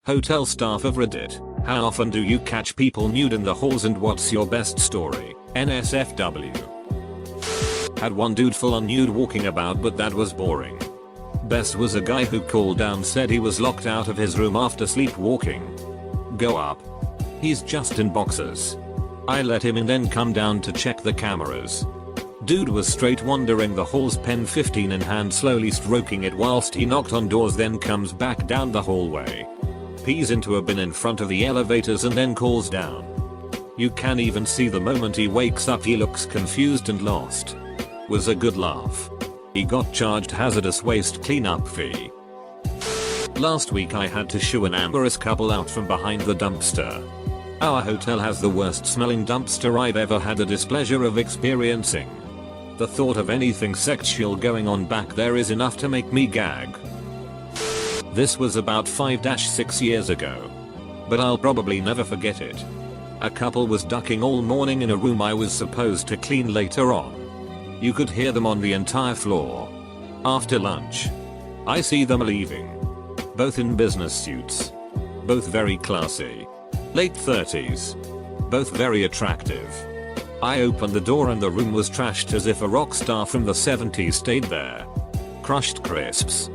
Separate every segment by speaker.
Speaker 1: Hotel staff of Reddit. How often do you catch people nude in the halls and what's your best story? NSFW. Had one dude full on nude walking about, but that was boring. Best was a guy who called down, said he was locked out of his room after sleepwalking. Go up. He's just in boxers. I let him in, then come down to check the cameras. Dude was straight wandering the halls, pen 15 in hand, slowly stroking it whilst he knocked on doors, then comes back down the hallway. Pees into a bin in front of the elevators and then calls down. You can even see the moment he wakes up he looks confused and lost. Was a good laugh. He got charged hazardous waste cleanup fee. Last week I had to shoo an amorous couple out from behind the dumpster. Our hotel has the worst smelling dumpster I've ever had the displeasure of experiencing. The thought of anything sexual going on back there is enough to make me gag. This was about 5-6 years ago. But I'll probably never forget it. A couple was ducking all morning in a room I was supposed to clean later on. You could hear them on the entire floor. After lunch, I see them leaving. Both in business suits. Both very classy. Late 30s. Both very attractive. I opened the door and the room was trashed as if a rock star from the 70s stayed there. Crushed crisps.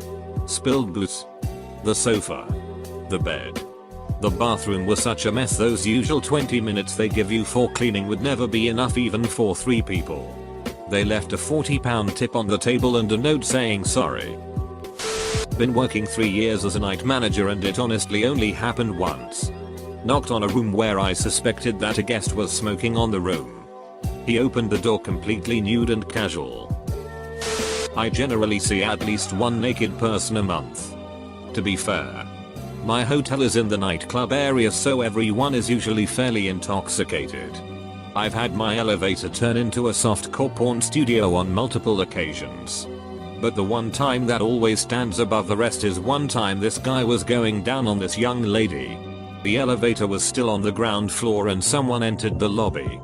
Speaker 1: Spilled booze. The sofa. The bed. The bathroom was such a mess. Those usual 20 minutes they give you for cleaning would never be enough even for 3 people. They left a £40 tip on the table and a note saying sorry. Been working 3 years as a night manager and it honestly only happened once. Knocked on a room where I suspected that a guest was smoking on the room. He opened the door completely nude and casual. I generally see at least one naked person a month. To be fair, my hotel is in the nightclub area, so everyone is usually fairly intoxicated. I've had my elevator turn into a softcore porn studio on multiple occasions. But the one time that always stands above the rest is one time this guy was going down on this young lady. The elevator was still on the ground floor and someone entered the lobby.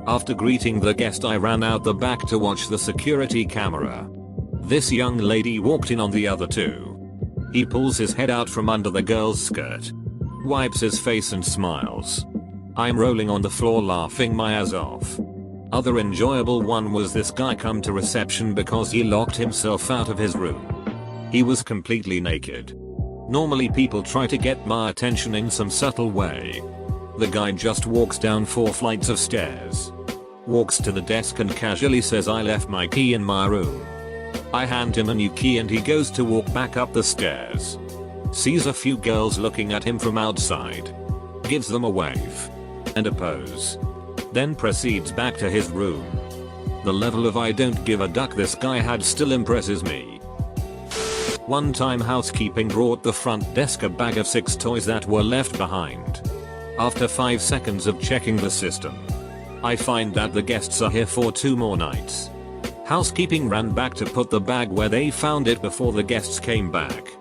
Speaker 1: After greeting the guest I ran out the back to watch the security camera. This young lady walked in on the other two. He pulls his head out from under the girl's skirt. Wipes his face and smiles. I'm rolling on the floor laughing my ass off. Other enjoyable one was this guy come to reception because he locked himself out of his room. He was completely naked. Normally people try to get my attention in some subtle way. The guy just walks down 4 flights of stairs. Walks to the desk and casually says I left my key in my room. I hand him a new key and he goes to walk back up the stairs. Sees a few girls looking at him from outside. Gives them a wave. And a pose. Then proceeds back to his room. The level of I don't give a duck this guy had still impresses me. One time housekeeping brought the front desk a bag of 6 toys that were left behind. After 5 seconds of checking the system, I find that the guests are here for 2 more nights. Housekeeping ran back to put the bag where they found it before the guests came back.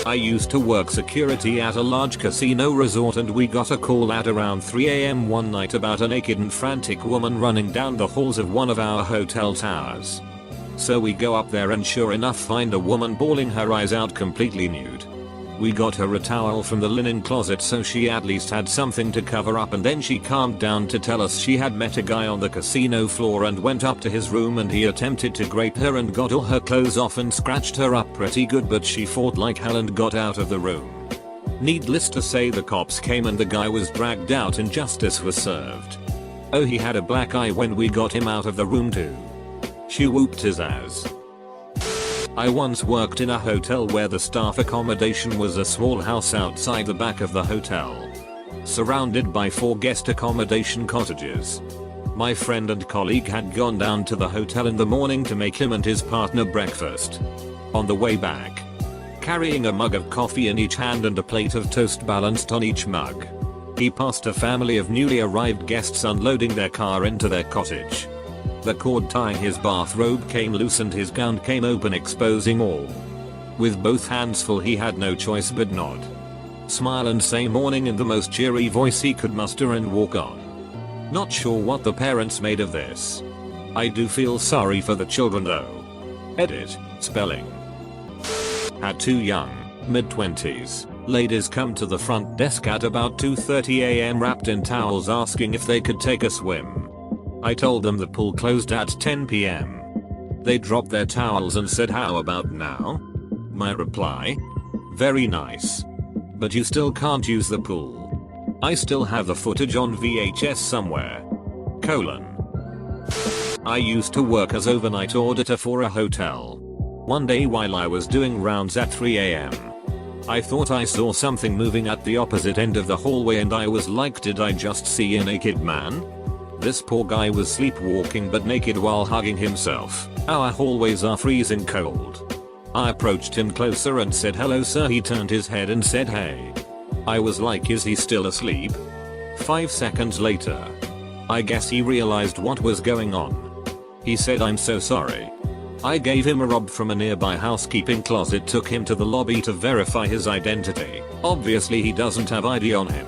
Speaker 1: I used to work security at a large casino resort and we got a call at around 3 AM one night about a naked and frantic woman running down the halls of one of our hotel towers. So we go up there and sure enough find a woman bawling her eyes out completely nude. We got her a towel from the linen closet so she at least had something to cover up, and then she calmed down to tell us she had met a guy on the casino floor and went up to his room and he attempted to grape her and got all her clothes off and scratched her up pretty good, but she fought like hell and got out of the room. Needless to say the cops came and the guy was dragged out and justice was served. Oh, he had a black eye when we got him out of the room too. She whooped his ass. I once worked in a hotel where the staff accommodation was a small house outside the back of the hotel, surrounded by 4 guest accommodation cottages. My friend and colleague had gone down to the hotel in the morning to make him and his partner breakfast. On the way back, carrying a mug of coffee in each hand and a plate of toast balanced on each mug, he passed a family of newly arrived guests unloading their car into their cottage. The cord tying his bathrobe came loose and his gown came open, exposing all. With both hands full he had no choice but nod, smile and say morning in the most cheery voice he could muster and walk on. Not sure what the parents made of this. I do feel sorry for the children though. Edit, spelling. Had 2 young, mid-20s, Ladies come to the front desk at about 2:30 AM wrapped in towels asking if they could take a swim. I told them the pool closed at 10 PM. They dropped their towels and said, "How about now?" My reply: "Very nice. But you still can't use the pool. I still have the footage on VHS somewhere. I used to work as overnight auditor for a hotel. One day while I was doing rounds at 3 AM, I thought I saw something moving at the opposite end of the hallway and I was like, did I just see a naked man? This poor guy was sleepwalking but naked while hugging himself. Our hallways are freezing cold. I approached him closer and said, "Hello sir." He turned his head and said, "Hey." I was like, is he still asleep? 5 seconds later, I guess he realized what was going on. He said, "I'm so sorry." I gave him a robe from a nearby housekeeping closet, took him to the lobby to verify his identity. Obviously he doesn't have ID on him.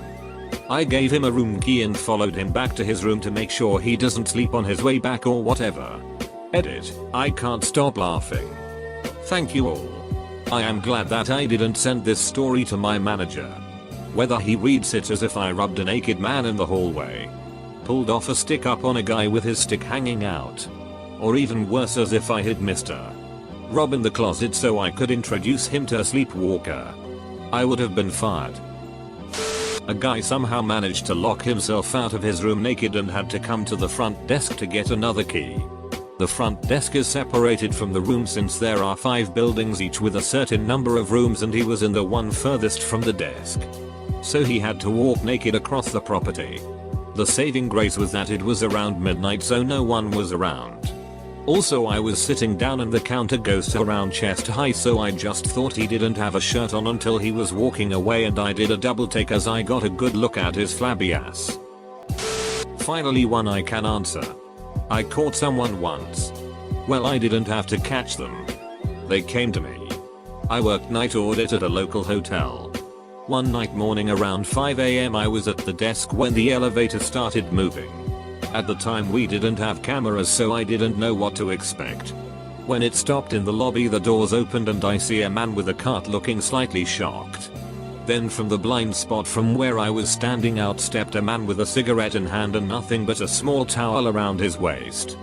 Speaker 1: I gave him a room key and followed him back to his room to make sure he doesn't sleep on his way back or whatever. Edit. I can't stop laughing. Thank you all. I am glad that I didn't send this story to my manager. Whether he reads it as if I rubbed a naked man in the hallway, pulled off a stick up on a guy with his stick hanging out, or even worse as if I had Mr. Rob in the closet so I could introduce him to a sleepwalker, I would have been fired. A guy somehow managed to lock himself out of his room naked and had to come to the front desk to get another key. The front desk is separated from the room since there are 5 buildings each with a certain number of rooms and he was in the one furthest from the desk. So he had to walk naked across the property. The saving grace was that it was around midnight so no one was around. Also I was sitting down and the counter goes to around chest high so I just thought he didn't have a shirt on until he was walking away and I did a double take as I got a good look at his flabby ass. Finally one I can answer. I caught someone once. Well, I didn't have to catch them. They came to me. I worked night audit at a local hotel. One night morning around 5 AM I was at the desk when the elevator started moving. At the time we didn't have cameras so I didn't know what to expect. When it stopped in the lobby the doors opened and I see a man with a cart looking slightly shocked. Then from the blind spot from where I was standing out stepped a man with a cigarette in hand and nothing but a small towel around his waist.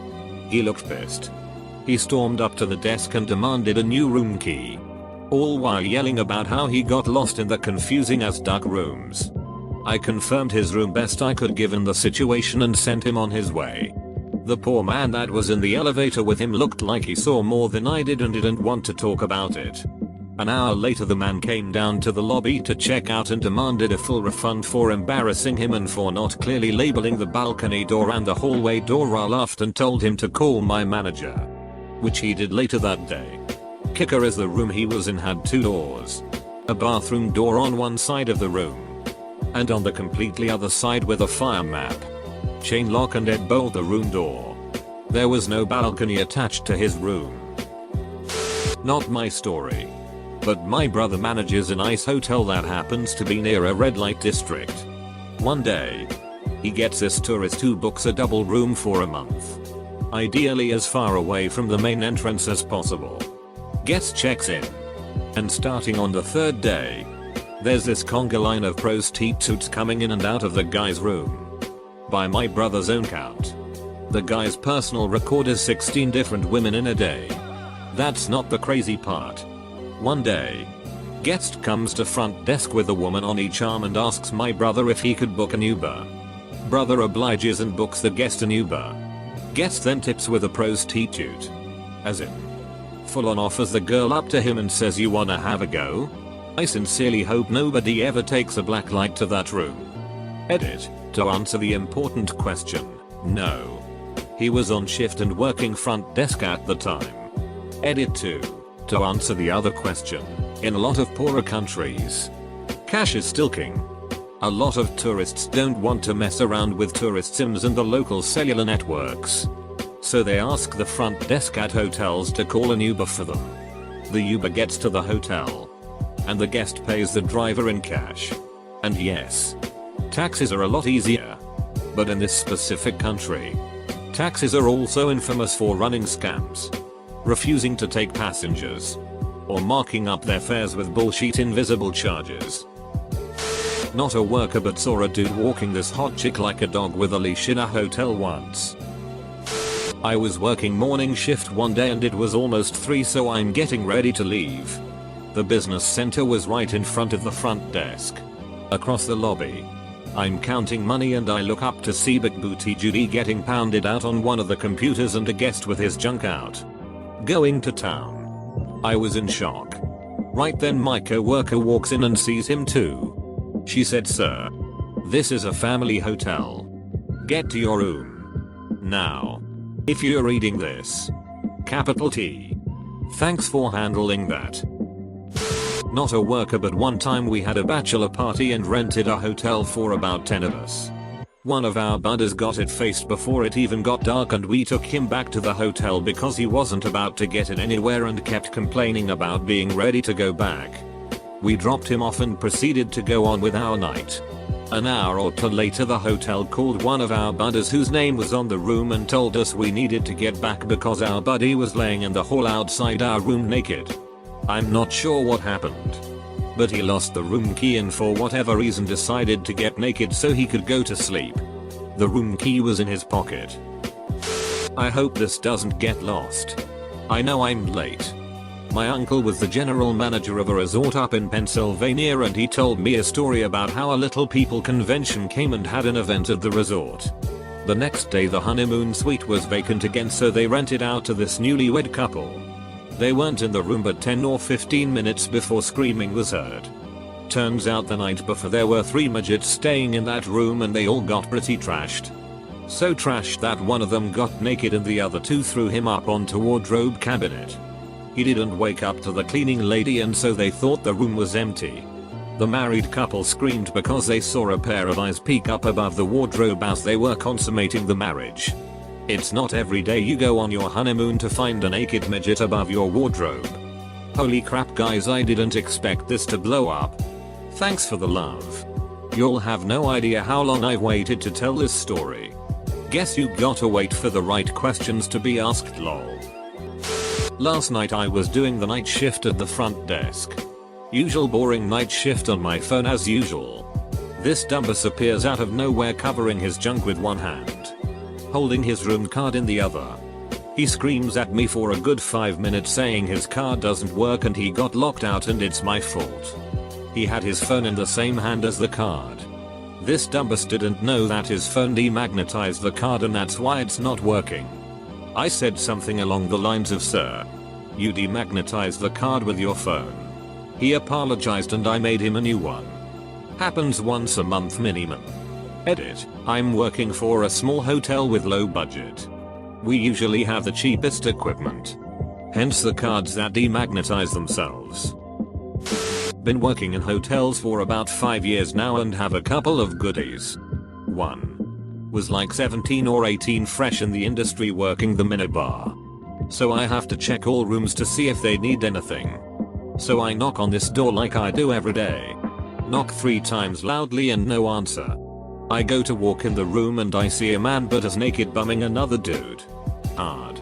Speaker 1: He looked pissed. He stormed up to the desk and demanded a new room key, all while yelling about how he got lost in the confusing as duck rooms. I confirmed his room best I could given the situation and sent him on his way. The poor man that was in the elevator with him looked like he saw more than I did and didn't want to talk about it. An hour later the man came down to the lobby to check out and demanded a full refund for embarrassing him and for not clearly labeling the balcony door and the hallway door. I laughed and told him to call my manager, which he did later that day. Kicker is the room he was in had 2 doors. A bathroom door on one side of the room, and on the completely other side with a fire map, chain lock and deadbolt the room door. There was no balcony attached to his room. Not my story. But my brother manages a nice hotel that happens to be near a red light district. One day, he gets this tourist who books a double room for a month. Ideally as far away from the main entrance as possible. Guest checks in. And starting on the 3rd day, there's this conga line of prostitutes coming in and out of the guy's room. By my brother's own count, the guy's personal record is 16 different women in a day. That's not the crazy part. One day, guest comes to front desk with a woman on each arm and asks my brother if he could book an Uber. Brother obliges and books the guest an Uber. Guest then tips with a prostitute. As in, full on offers the girl up to him and says, "You wanna have a go?" I sincerely hope nobody ever takes a black light to that room. Edit. To answer the important question, no. He was on shift and working front desk at the time. Edit 2. To answer the other question, in a lot of poorer countries, cash is still king. A lot of tourists don't want to mess around with tourist SIMs and the local cellular networks. So they ask the front desk at hotels to call an Uber for them. The Uber gets to the hotel, and the guest pays the driver in cash. And yes, taxis are a lot easier. But in this specific country, taxis are also infamous for running scams, refusing to take passengers, or marking up their fares with bullshit invisible charges. Not a worker but saw a dude walking this hot chick like a dog with a leash in a hotel once. I was working morning shift one day and it was almost 3, so I'm getting ready to leave. The business center was right in front of the front desk. Across the lobby. I'm counting money and I look up to see Big Booty Judy getting pounded out on one of the computers and a guest with his junk out. Going to town. I was in shock. Right then my co-worker walks in and sees him too. She said, "Sir, this is a family hotel. Get to your room. Now. If you're reading this. Capital T. Thanks for handling that." Not a worker but one time we had a bachelor party and rented a hotel for about 10 of us. One of our buddies got it faced before it even got dark and we took him back to the hotel because he wasn't about to get in anywhere and kept complaining about being ready to go back. We dropped him off and proceeded to go on with our night. An hour or two later the hotel called one of our buddies whose name was on the room and told us we needed to get back because our buddy was laying in the hall outside our room naked. I'm not sure what happened. But he lost the room key and for whatever reason decided to get naked so he could go to sleep. The room key was in his pocket. I hope this doesn't get lost. I know I'm late. My uncle was the general manager of a resort up in Pennsylvania and he told me a story about how a Little People convention came and had an event at the resort. The next day the honeymoon suite was vacant again, so they rented out to this newlywed couple. They weren't in the room but 10 or 15 minutes before screaming was heard. Turns out the night before there were 3 midgets staying in that room and they all got pretty trashed. So trashed that one of them got naked and the other 2 threw him up onto wardrobe cabinet. He didn't wake up to the cleaning lady and so they thought the room was empty. The married couple screamed because they saw a pair of eyes peek up above the wardrobe as they were consummating the marriage. It's not every day you go on your honeymoon to find a naked midget above your wardrobe. Holy crap guys, I didn't expect this to blow up. Thanks for the love. You'll have no idea how long I've waited to tell this story. Guess you gotta wait for the right questions to be asked, lol. Last night I was doing the night shift at the front desk. Usual boring night shift on my phone as usual. This dumbass appears out of nowhere covering his junk with one hand, holding his room card in the other. He screams at me for a good 5 minutes saying his card doesn't work and he got locked out and it's my fault. He had his phone in the same hand as the card. This dumbass didn't know that his phone demagnetized the card and that's why it's not working. I said something along the lines of, "Sir, you demagnetized the card with your phone." He apologized and I made him a new one. Happens once a month minimum. Edit. I'm working for a small hotel with low budget. We usually have the cheapest equipment. Hence the cards that demagnetize themselves. Been working in hotels for about 5 years now and have a couple of goodies. 1. Was like 17 or 18, fresh in the industry working the minibar. So I have to check all rooms to see if they need anything. So I knock on this door like I do every day. Knock 3 times loudly and no answer. I go to walk in the room and I see a man but as naked bumming another dude. Hard.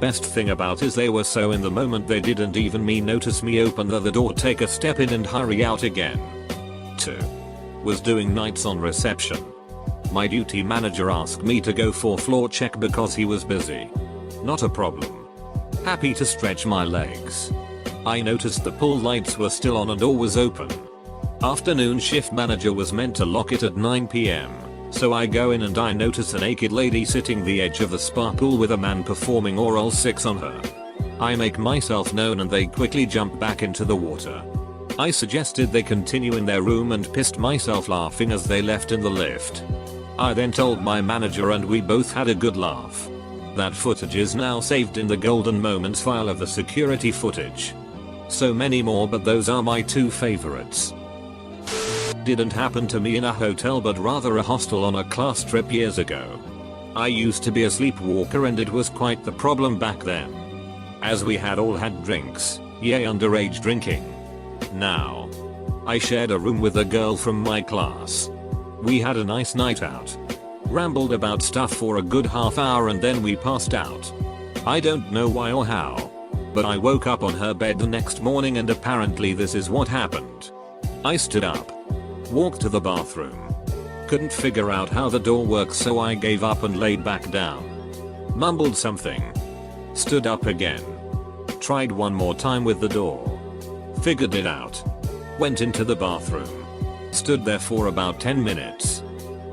Speaker 1: Best thing about is they were so in the moment they didn't even notice me open the door, take a step in and hurry out again. 2. Was doing nights on reception. My duty manager asked me to go for floor check because he was busy. Not a problem. Happy to stretch my legs. I noticed the pool lights were still on and door was open. Afternoon shift manager was meant to lock it at 9 PM. So I go in and I notice a naked lady sitting the edge of the spa pool with a man performing oral sex on her. I make myself known and they quickly jump back into the water. I suggested they continue in their room and pissed myself laughing as they left in the lift. I then told my manager and we both had a good laugh. That footage is now saved in the golden moments file of the security footage. So many more, but those are my 2 favorites. Didn't happen to me in a hotel but rather a hostel on a class trip years ago. I used to be a sleepwalker and it was quite the problem back then. As we had all had drinks, yay underage drinking. Now, I shared a room with a girl from my class. We had a nice night out. Rambled about stuff for a good half hour and then we passed out. I don't know why or how. But I woke up on her bed the next morning and apparently this is what happened. I stood up. Walked to the bathroom. Couldn't figure out how the door works, so I gave up and laid back down. Mumbled something. Stood up again. Tried one more time with the door. Figured it out. Went into the bathroom. Stood there for about 10 minutes.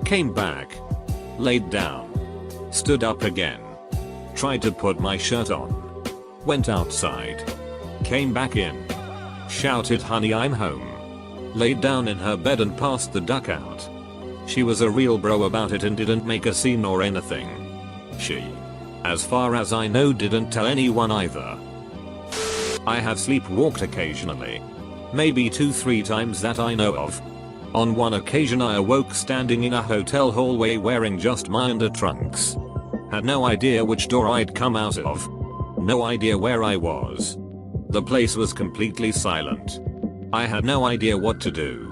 Speaker 1: Came back. Laid down. Stood up again. Tried to put my shirt on. Went outside. Came back in. Shouted, "Honey, I'm home." Laid down in her bed and passed the duck out. She was a real bro about it and didn't make a scene or anything. She, as far as I know, didn't tell anyone either. I have sleepwalked occasionally. Maybe 2-3 times that I know of. On one occasion I awoke standing in a hotel hallway wearing just my undertrunks. Had no idea which door I'd come out of. No idea where I was. The place was completely silent. I had no idea what to do.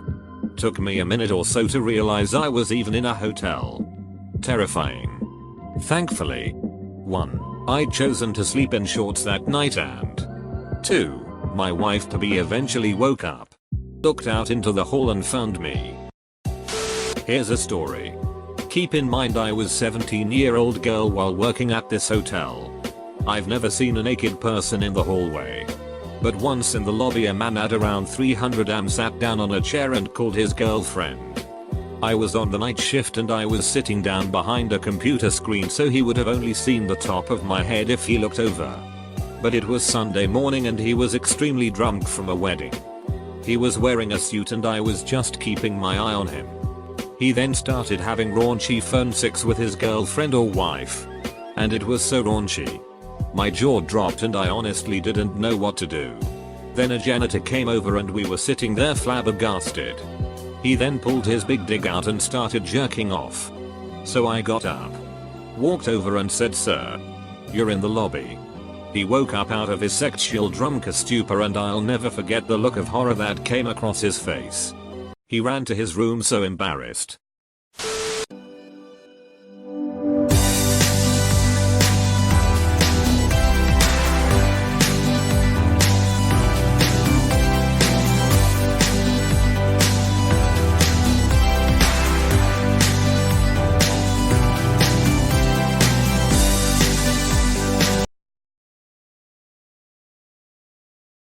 Speaker 1: Took me a minute or so to realize I was even in a hotel. Terrifying. Thankfully, 1. I'd chosen to sleep in shorts that night, and 2. My wife-to-be eventually woke up. Looked out into the hall and found me. Here's a story. Keep in mind I was a 17-year-old girl while working at this hotel. I've never seen a naked person in the hallway. But once in the lobby a man at around 300 am sat down on a chair and called his girlfriend. I was on the night shift and I was sitting down behind a computer screen, so he would have only seen the top of my head if he looked over. But it was Sunday morning and he was extremely drunk from a wedding. He was wearing a suit and I was just keeping my eye on him. He then started having raunchy phone sex with his girlfriend or wife. And it was so raunchy. My jaw dropped and I honestly didn't know what to do. Then a janitor came over and we were sitting there flabbergasted. He then pulled his big dick out and started jerking off. So I got up. Walked over and said, "Sir, you're in the lobby." He woke up out of his sexual drunken stupor and I'll never forget the look of horror that came across his face. He ran to his room so embarrassed.